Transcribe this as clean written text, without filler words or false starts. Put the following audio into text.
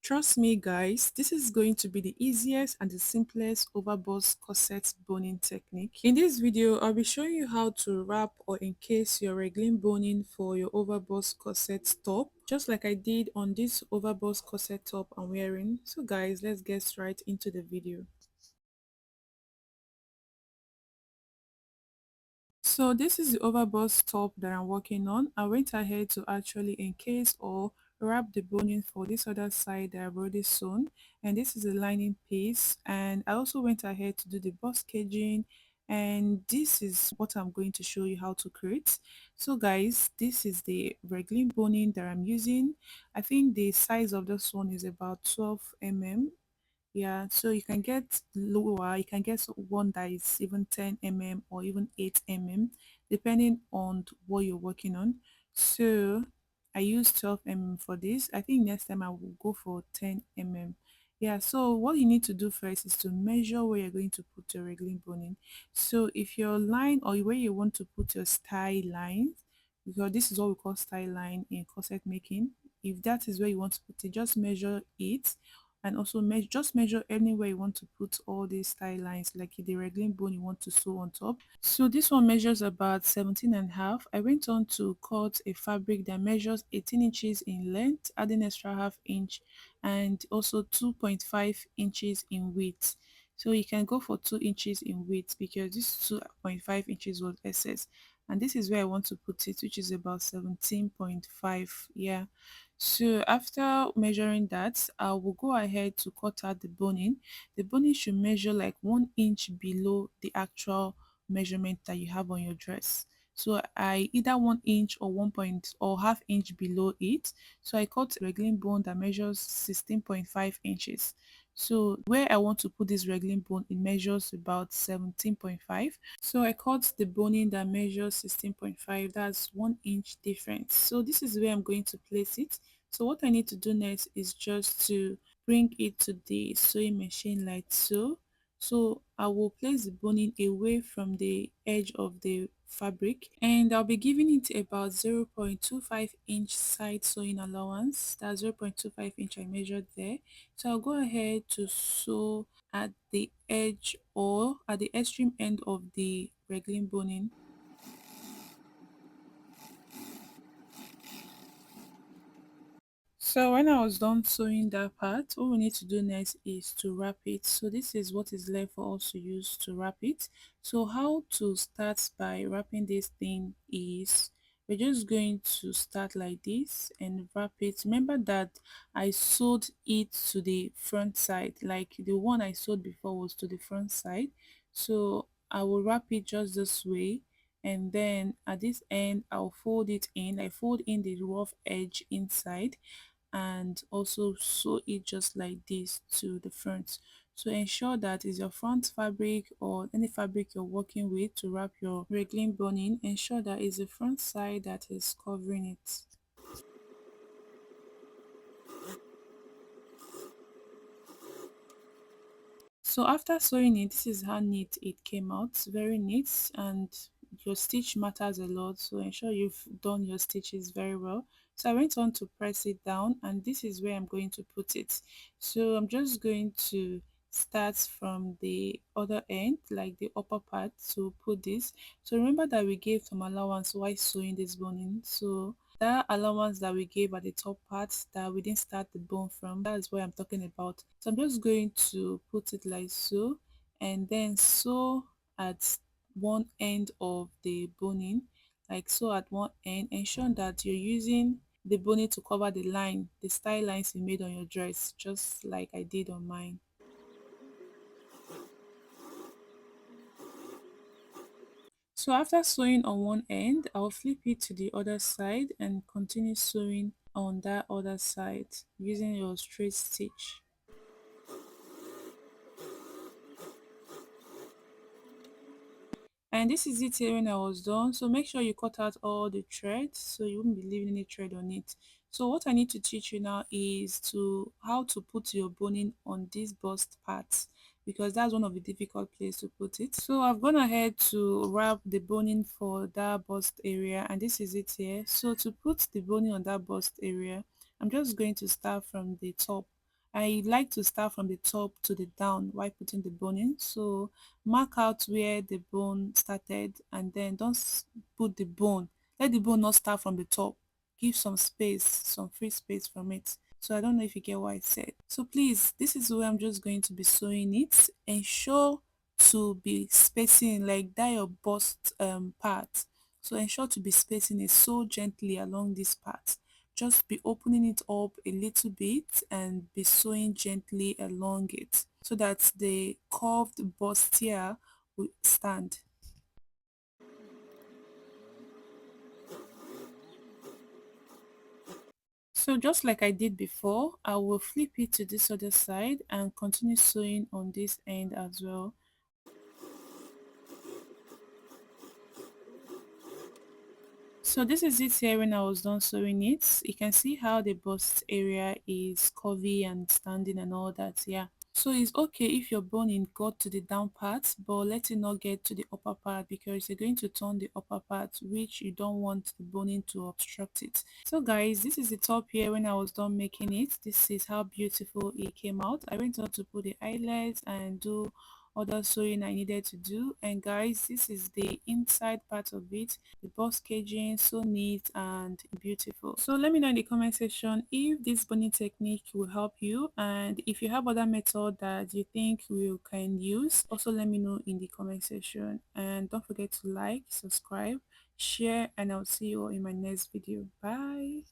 Trust me guys, this is going to be the easiest and the simplest overbust corset boning technique. In this video, I'll be showing you how to wrap or encase your Rigilene boning for your overbust corset top, just like I did on this overbust corset top I'm wearing. So guys, let's get right into the video. So this is the overbust top that I'm working on. I went ahead to actually encase or wrap the boning for this other side that I've already sewn, and this is the lining piece. And I also went ahead to do the bust caging, and this is what I'm going to show you how to create. So guys, this is the Rigilene boning that I'm using. I think the size of this one is about 12 mm. Yeah, so you can get lower, you can get one that is even 10 mm or even 8 mm, depending on what you're working on. So I use 12 mm for this. I think next time I will go for 10 mm. Yeah, so what you need to do first is to measure where you're going to put your Rigilene boning. So if your line or where you want to put your style lines, because this is what we call style line in corset making, if that is where you want to put it, just measure it, and also just measure anywhere you want to put all these style lines, like the Rigilene bone you want to sew on top. So this one measures about 17 and a half. I went on to cut a fabric that measures 18 inches in length, adding extra half inch, and also 2.5 inches in width. So you can go for 2 inches in width because this 2.5 inches was excess, and this is where I want to put it, which is about 17.5. Yeah, so after measuring that, I will go ahead to cut out the boning. The boning should measure like 1 inch below the actual measurement that you have on your dress. So I either 1 inch or 1 point or half inch below it. So I cut a Rigilene bone that measures 16.5 inches. So where I want to put this Rigilene bone, it measures about 17.5. So I cut the boning that measures 16.5. That's 1 inch difference. So this is where I'm going to place it. So what I need to do next is just to bring it to the sewing machine like so. So I will place the boning away from the edge of the fabric, and I'll be giving it about 0.25 inch side sewing allowance. That's 0.25 inch I measured there. So I'll go ahead to sew at the edge or at the extreme end of the Rigilene boning. So when I was done sewing that part, what we need to do next is to wrap it. So this is what is left for us to use to wrap it. So how to start by wrapping this thing is we're just going to start like this and wrap it. Remember that I sewed it to the front side, like the one I sewed before was to the front side. So I will wrap it just this way, and then at this end I'll fold it in. I fold in the rough edge inside and also sew it just like this to the front. So ensure that is your front fabric or any fabric you're working with to wrap your Rigilene boning. Ensure that is the front side that is covering it. So after sewing it, this is how neat it came out. Very neat, and your stitch matters a lot, so ensure you've done your stitches very well. So I went on to press it down, and this is where I'm going to put it. So I'm just going to start from the other end, like the upper part, to put this. So remember that we gave some allowance while sewing this boning. So that allowance that we gave at the top part that we didn't start the bone from, that's what I'm talking about. So I'm just going to put it like so, and then sew at one end of the boning, like so at one end. Ensure that you're using the boning to cover the line, the style lines you made on your dress, just like I did on mine. So after sewing on one end, I'll flip it to the other side and continue sewing on that other side using your straight stitch. And this is it here when I was done. So make sure you cut out all the threads so you won't be leaving any thread on it. So what I need to teach you now is to how to put your boning on this bust part, because that's one of the difficult place to put it. So I've gone ahead to wrap the boning for that bust area, and this is it here. So to put the boning on that bust area, I'm just going to start from the top I like to start from the top to the down while putting the bone in. So mark out where the bone started and then don't put the bone. Let the bone not start from the top. Give some space, some free space from it. So I don't know if you get what I said. So please, this is where I'm just going to be sewing it. Ensure to be spacing like that your bust part. So ensure to be spacing it so gently along this part. Just be opening it up a little bit and be sewing gently along it so that the curved bustier will stand. So just like I did before, I will flip it to this other side and continue sewing on this end as well. So this is it here when I was done sewing it. You can see how the bust area is curvy and standing and all that, yeah. So it's okay if your boning got to the down part, but let it not get to the upper part because you're going to turn the upper part, which you don't want the boning to obstruct it. So guys, this is the top here when I was done making it. This is how beautiful it came out. I went on to put the eyelets and do other sewing I needed to do. And guys, this is the inside part of it. The box caging, so neat and beautiful. So let me know in the comment section if this boning technique will help you, and if you have other method that you think you can use, also let me know in the comment section. And don't forget to like, subscribe, share, and I'll see you all in my next video. Bye.